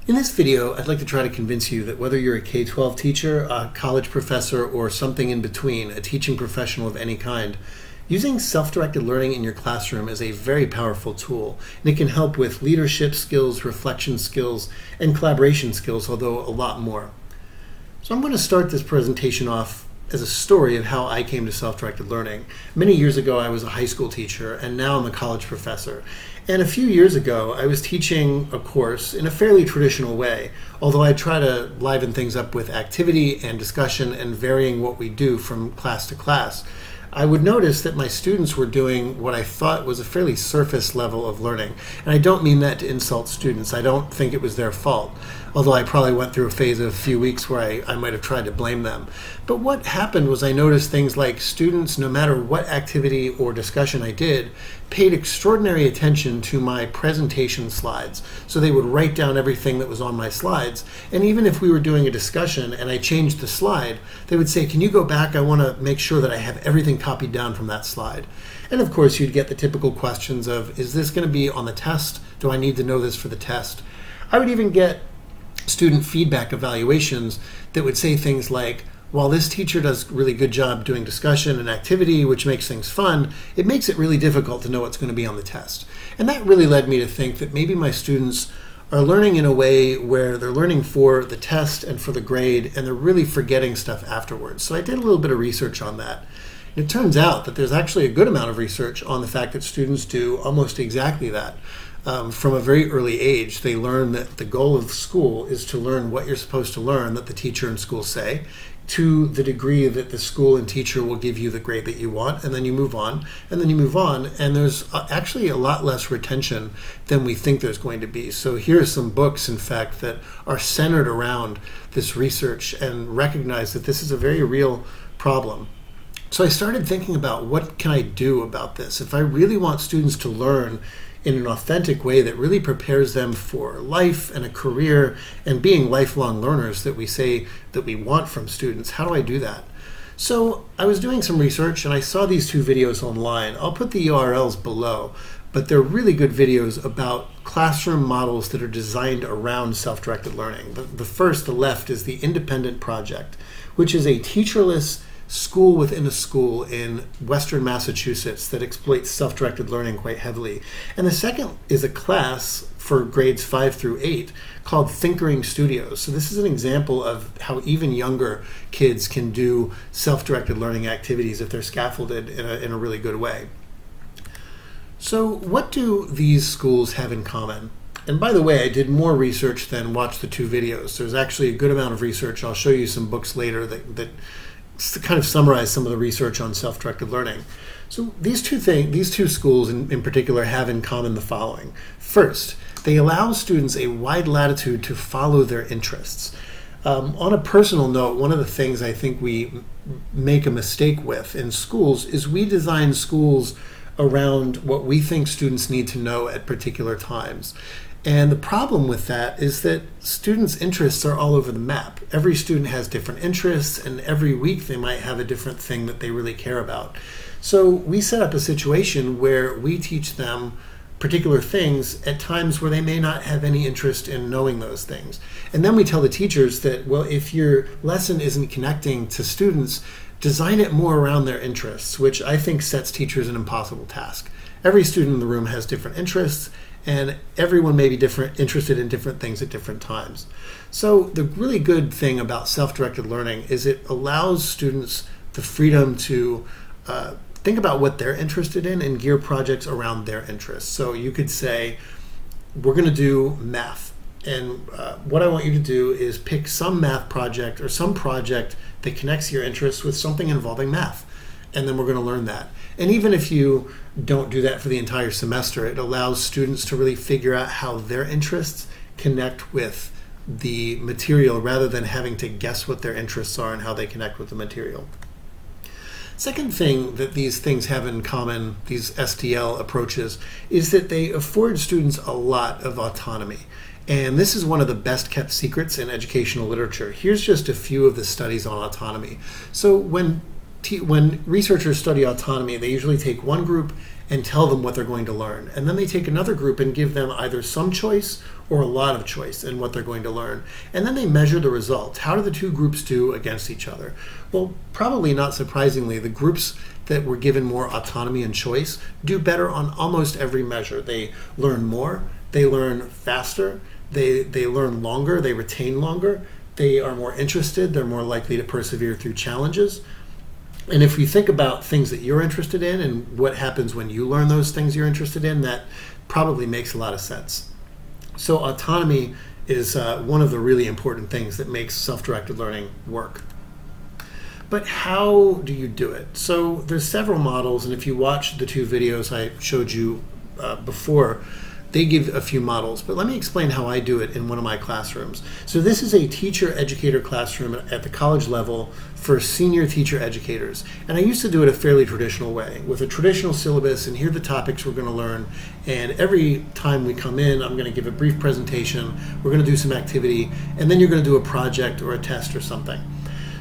In this video, I'd like to try to convince you that whether you're a K-12 teacher, a college professor, or something in between, a teaching professional of any kind, using self-directed learning in your classroom is a very powerful tool, and it can help with leadership skills, reflection skills, and collaboration skills, although a lot more. So I'm going to start this presentation off as a story of how I came to self-directed learning. Many years ago, I was a high school teacher, and now I'm a college professor. And a few years ago, I was teaching a course in a fairly traditional way, although I try to liven things up with activity and discussion and varying what we do from class to class. I would notice that my students were doing what I thought was a fairly surface level of learning. And I don't mean that to insult students. I don't think it was their fault, although I probably went through a phase of a few weeks where I might have tried to blame them. But what happened was I noticed things like students, no matter what activity or discussion I did, paid extraordinary attention to my presentation slides. So they would write down everything that was on my slides. And even if we were doing a discussion and I changed the slide, they would say, "Can you go back? I want to make sure that I have everything copied down from that slide." And of course, you'd get the typical questions of, is this going to be on the test? Do I need to know this for the test? I would even get student feedback evaluations that would say things like, while this teacher does a really good job doing discussion and activity, which makes things fun, it makes it really difficult to know what's going to be on the test. And that really led me to think that maybe my students are learning in a way where they're learning for the test and for the grade, and they're really forgetting stuff afterwards. So I did a little bit of research on that. And it turns out that there's actually a good amount of research on the fact that students do almost exactly that. From a very early age, they learn that the goal of school is to learn what you're supposed to learn that the teacher and school say, to the degree that the school and teacher will give you the grade that you want, and then you move on, and then you move on, and there's actually a lot less retention than we think there's going to be. So here are some books, in fact, that are centered around this research and recognize that this is a very real problem. So I started thinking about, what can I do about this? If I really want students to learn in an authentic way that really prepares them for life and a career and being lifelong learners that we say that we want from students, how do I do that? So I was doing some research and I saw these two videos online. I'll put the URLs below, but they're really good videos about classroom models that are designed around self-directed learning. The first, the left, is the Independent Project, which is a teacherless school within a school in Western Massachusetts that exploits self-directed learning quite heavily. And the second is a class for grades 5 through 8 called Thinkering Studios. So this is an example of how even younger kids can do self-directed learning activities if they're scaffolded in a really good way. So what do these schools have in common? And by the way, I did more research than watch the two videos. There's actually a good amount of research. I'll show you some books later that kind of summarize some of the research on self-directed learning. So these two schools in particular have in common the following. First, they allow students a wide latitude to follow their interests. On a personal note, one of the things I think we make a mistake with in schools is we design schools around what we think students need to know at particular times. And the problem with that is that students' interests are all over the map. Every student has different interests, and every week they might have a different thing that they really care about. So we set up a situation where we teach them particular things at times where they may not have any interest in knowing those things. And then we tell the teachers that, well, if your lesson isn't connecting to students, design it more around their interests, which I think sets teachers an impossible task. Every student in the room has different interests, and everyone may be interested in different things at different times. So the really good thing about self-directed learning is it allows students the freedom to think about what they're interested in and gear projects around their interests. So you could say, we're going to do math. And what I want you to do is pick some math project or some project that connects your interests with something involving math. And then we're going to learn that. And even if you don't do that for the entire semester, it allows students to really figure out how their interests connect with the material rather than having to guess what their interests are and how they connect with the material. Second thing that these things have in common, these SDL approaches, is that they afford students a lot of autonomy. And this is one of the best kept secrets in educational literature. Here's just a few of the studies on autonomy. So when researchers study autonomy, they usually take one group and tell them what they're going to learn. And then they take another group and give them either some choice or a lot of choice in what they're going to learn. And then they measure the results. How do the two groups do against each other? Well, probably not surprisingly, the groups that were given more autonomy and choice do better on almost every measure. They learn more, they learn faster, they learn longer, they retain longer, they are more interested, they're more likely to persevere through challenges. And if you think about things that you're interested in and what happens when you learn those things you're interested in, that probably makes a lot of sense. So autonomy is one of the really important things that makes self-directed learning work. But how do you do it? So there's several models, and if you watch the two videos I showed you before, they give a few models, but let me explain how I do it in one of my classrooms. So this is a teacher-educator classroom at the college level for senior teacher educators. And I used to do it a fairly traditional way, with a traditional syllabus, and here are the topics we're going to learn. And every time we come in, I'm going to give a brief presentation, we're going to do some activity, and then you're going to do a project or a test or something.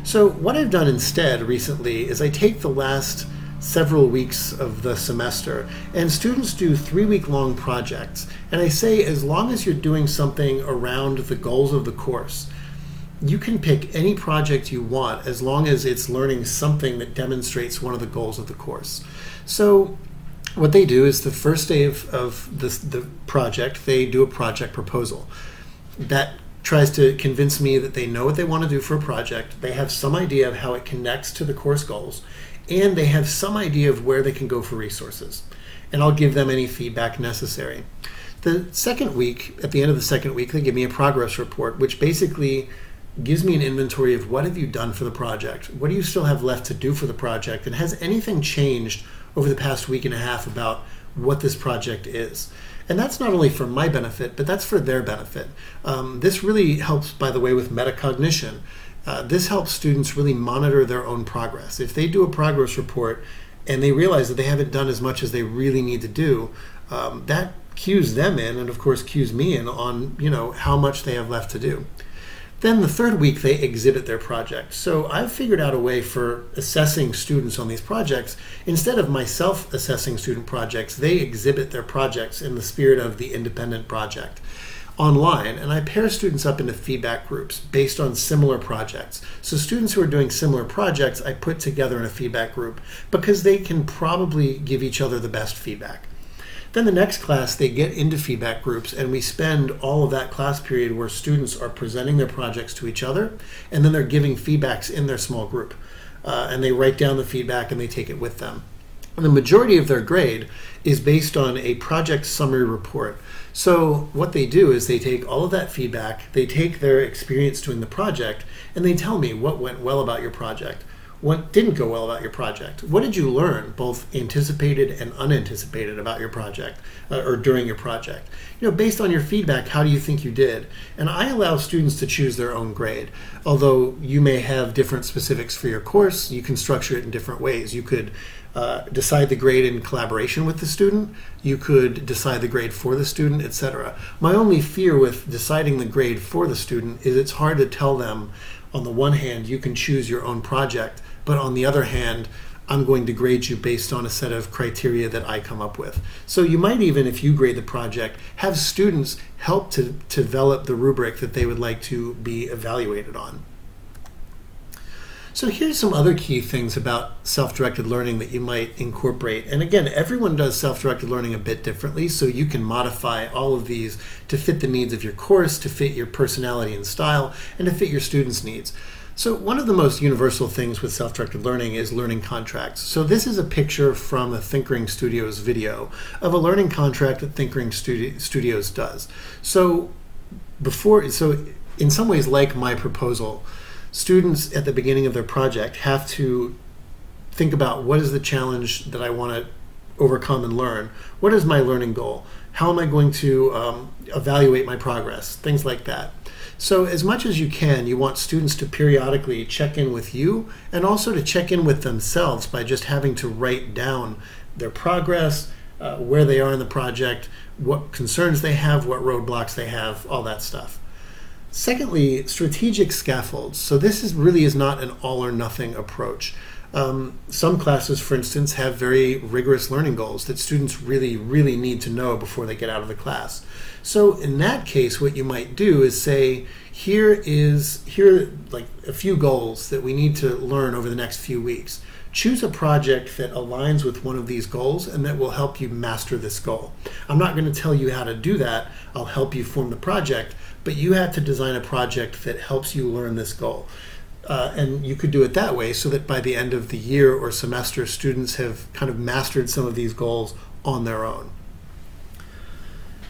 So what I've done instead recently is I take the last several weeks of the semester, and students do 3-week-long projects. And I say, as long as you're doing something around the goals of the course, you can pick any project you want as long as it's learning something that demonstrates one of the goals of the course. So what they do is the first day of the project, they do a project proposal. That tries to convince me that they know what they want to do for a project, they have some idea of how it connects to the course goals, and they have some idea of where they can go for resources. And I'll give them any feedback necessary. The second week, at the end of the second week, they give me a progress report, which basically gives me an inventory of what have you done for the project, what do you still have left to do for the project, and has anything changed over the past week and a half about what this project is. And that's not only for my benefit, but that's for their benefit. This really helps, by the way, with metacognition. This helps students really monitor their own progress. If they do a progress report and they realize that they haven't done as much as they really need to do, that cues them in, and of course cues me in on how much they have left to do. Then the third week they exhibit their project. So I've figured out a way for assessing students on these projects. Instead of myself assessing student projects, they exhibit their projects in the spirit of the independent project online, and I pair students up into feedback groups based on similar projects. So students who are doing similar projects I put together in a feedback group because they can probably give each other the best feedback. Then the next class, they get into feedback groups, and we spend all of that class period where students are presenting their projects to each other, and then they're giving feedbacks in their small group. And they write down the feedback and they take it with them. And the majority of their grade is based on a project summary report. So what they do is they take all of that feedback, they take their experience doing the project, and they tell me what went well about your project, what didn't go well about your project, what did you learn, both anticipated and unanticipated about your project or during your project. Based on your feedback, how do you think you did? And I allow students to choose their own grade. Although you may have different specifics for your course, you can structure it in different ways. You could decide the grade in collaboration with the student, you could decide the grade for the student, etc. My only fear with deciding the grade for the student is it's hard to tell them, on the one hand, you can choose your own project, but on the other hand, I'm going to grade you based on a set of criteria that I come up with. So you might even, if you grade the project, have students help to develop the rubric that they would like to be evaluated on. So here's some other key things about self-directed learning that you might incorporate. And again, everyone does self-directed learning a bit differently, so you can modify all of these to fit the needs of your course, to fit your personality and style, and to fit your students' needs. So one of the most universal things with self-directed learning is learning contracts. So this is a picture from a Thinkering Studios video of a learning contract that Thinkering Studios does. So in some ways, like my proposal, students at the beginning of their project have to think about, what is the challenge that I want to overcome and learn? What is my learning goal? How am I going to evaluate my progress? Things like that. So as much as you can, you want students to periodically check in with you and also to check in with themselves by just having to write down their progress, where they are in the project, what concerns they have, what roadblocks they have, all that stuff. Secondly, strategic scaffolds. So this really is not an all or nothing approach. Some classes, for instance, have very rigorous learning goals that students really, really need to know before they get out of the class. So in that case, what you might do is say, here are like a few goals that we need to learn over the next few weeks. Choose a project that aligns with one of these goals and that will help you master this goal. I'm not going to tell you how to do that. I'll help you form the project, but you have to design a project that helps you learn this goal. And you could do it that way so that by the end of the year or semester, students have kind of mastered some of these goals on their own.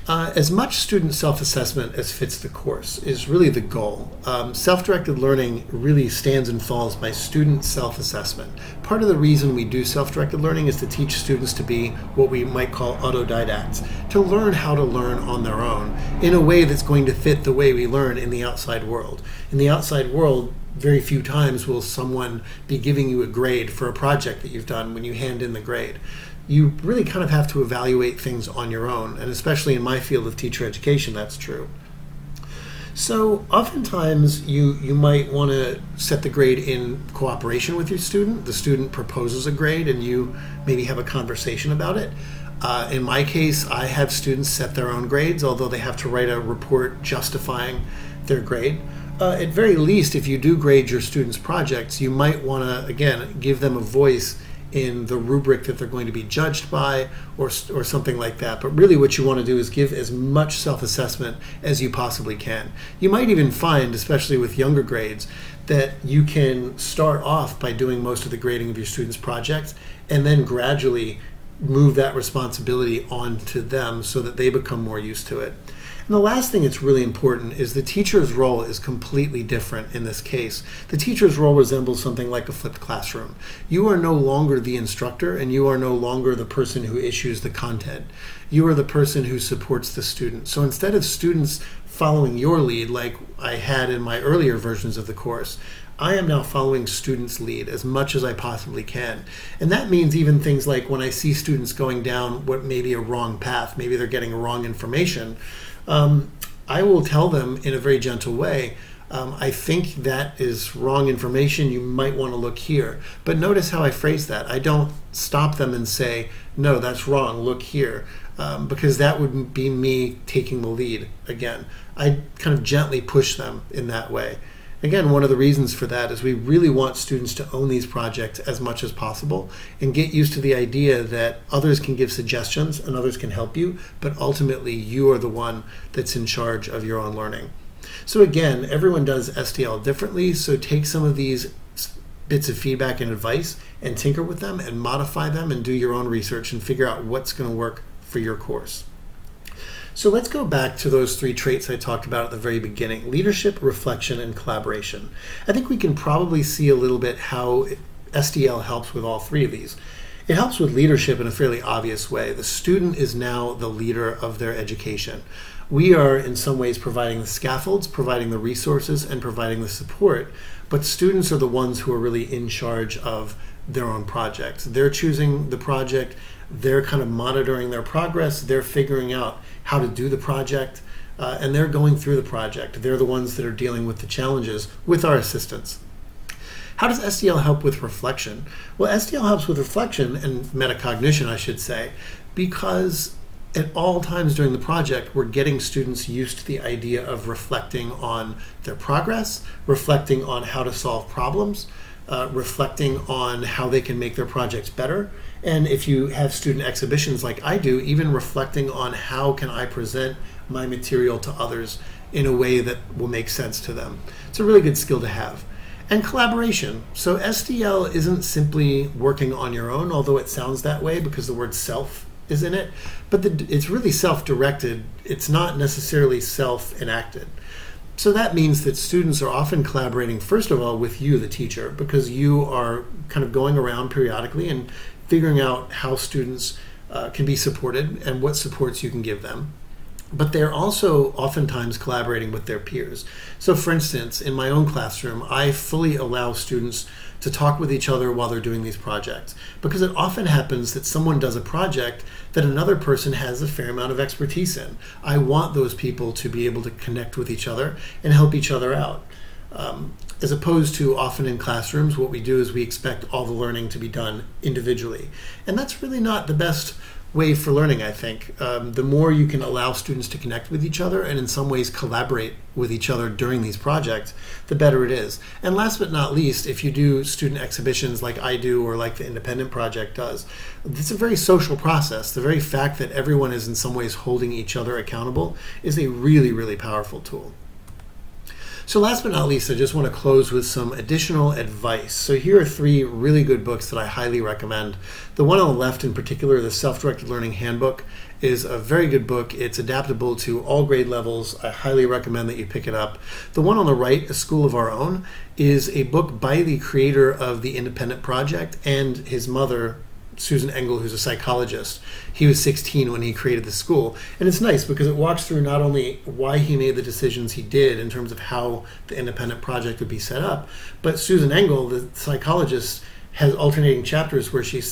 As much student self-assessment as fits the course is really the goal. Self-directed learning really stands and falls by student self-assessment. Part of the reason we do self-directed learning is to teach students to be what we might call autodidacts, to learn how to learn on their own in a way that's going to fit the way we learn in the outside world. In the outside world, very few times will someone be giving you a grade for a project that you've done when you hand in the grade. You really kind of have to evaluate things on your own, and especially in my field of teacher education, that's true. So oftentimes you might want to set the grade in cooperation with your student. The student proposes a grade and you maybe have a conversation about it. In my case, I have students set their own grades, although they have to write a report justifying their grade. At very least, if you do grade your students' projects, you might want to, again, give them a voice in the rubric that they're going to be judged by or something like that. But really what you want to do is give as much self-assessment as you possibly can. You might even find, especially with younger grades, that you can start off by doing most of the grading of your students' projects and then gradually move that responsibility onto them so that they become more used to it. And the last thing that's really important is the teacher's role is completely different in this case. The teacher's role resembles something like a flipped classroom. You are no longer the instructor and you are no longer the person who issues the content. You are the person who supports the student. So instead of students following your lead like I had in my earlier versions of the course, I am now following students' lead as much as I possibly can. And that means even things like when I see students going down what may be a wrong path, maybe they're getting wrong information, I will tell them in a very gentle way, I think that is wrong information, you might want to look here. But notice how I phrase that. I don't stop them and say, no, that's wrong, look here, because that would be me taking the lead again. I kind of gently push them in that way. Again, one of the reasons for that is we really want students to own these projects as much as possible and get used to the idea that others can give suggestions and others can help you, but ultimately you are the one that's in charge of your own learning. So again, everyone does SDL differently, so take some of these bits of feedback and advice and tinker with them and modify them and do your own research and figure out what's going to work for your course. So let's go back to those three traits I talked about at the very beginning: leadership, reflection, and collaboration. I think we can probably see a little bit how SDL helps with all three of these. It helps with leadership in a fairly obvious way. The student is now the leader of their education. We are in some ways providing the scaffolds, providing the resources, and providing the support, but students are the ones who are really in charge of their own projects. They're choosing the project, they're kind of monitoring their progress, they're figuring out how to do the project, and they're going through the project. They're the ones that are dealing with the challenges with our assistance. How does SDL help with reflection? Well, SDL helps with reflection and metacognition, I should say, because at all times during the project, we're getting students used to the idea of reflecting on their progress, reflecting on how to solve problems, reflecting on how they can make their projects better. And if you have student exhibitions like I do, even reflecting on how can I present my material to others in a way that will make sense to them. It's a really good skill to have. And collaboration. So SDL isn't simply working on your own, although it sounds that way because the word self is in it, but it's really self-directed. It's not necessarily self-enacted. So that means that students are often collaborating, first of all, with you, the teacher, because you are kind of going around periodically and figuring out how students can be supported and what supports you can give them. But they're also oftentimes collaborating with their peers. So for instance, in my own classroom, I fully allow students to talk with each other while they're doing these projects, because it often happens that someone does a project that another person has a fair amount of expertise in. I want those people to be able to connect with each other and help each other out. As opposed to often in classrooms, what we do is we expect all the learning to be done individually. And that's really not the best way for learning, I think. The more you can allow students to connect with each other and in some ways collaborate with each other during these projects, the better it is. And last but not least, if you do student exhibitions like I do or like the Independent Project does, it's a very social process. The very fact that everyone is in some ways holding each other accountable is a really, really powerful tool. So last but not least, I just want to close with some additional advice. So here are 3 really good books that I highly recommend. The one on the left in particular, the Self-Directed Learning Handbook, is a very good book. It's adaptable to all grade levels. I highly recommend that you pick it up. The one on the right, A School of Our Own, is a book by the creator of the Independent Project and his mother, Susan Engel, who's a psychologist. He was 16 when he created the school. And it's nice because it walks through not only why he made the decisions he did in terms of how the Independent Project would be set up, but Susan Engel, the psychologist, has alternating chapters where she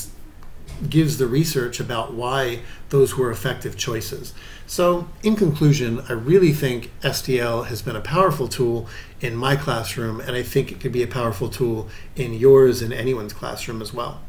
gives the research about why those were effective choices. So in conclusion, I really think SDL has been a powerful tool in my classroom, and I think it could be a powerful tool in yours and anyone's classroom as well.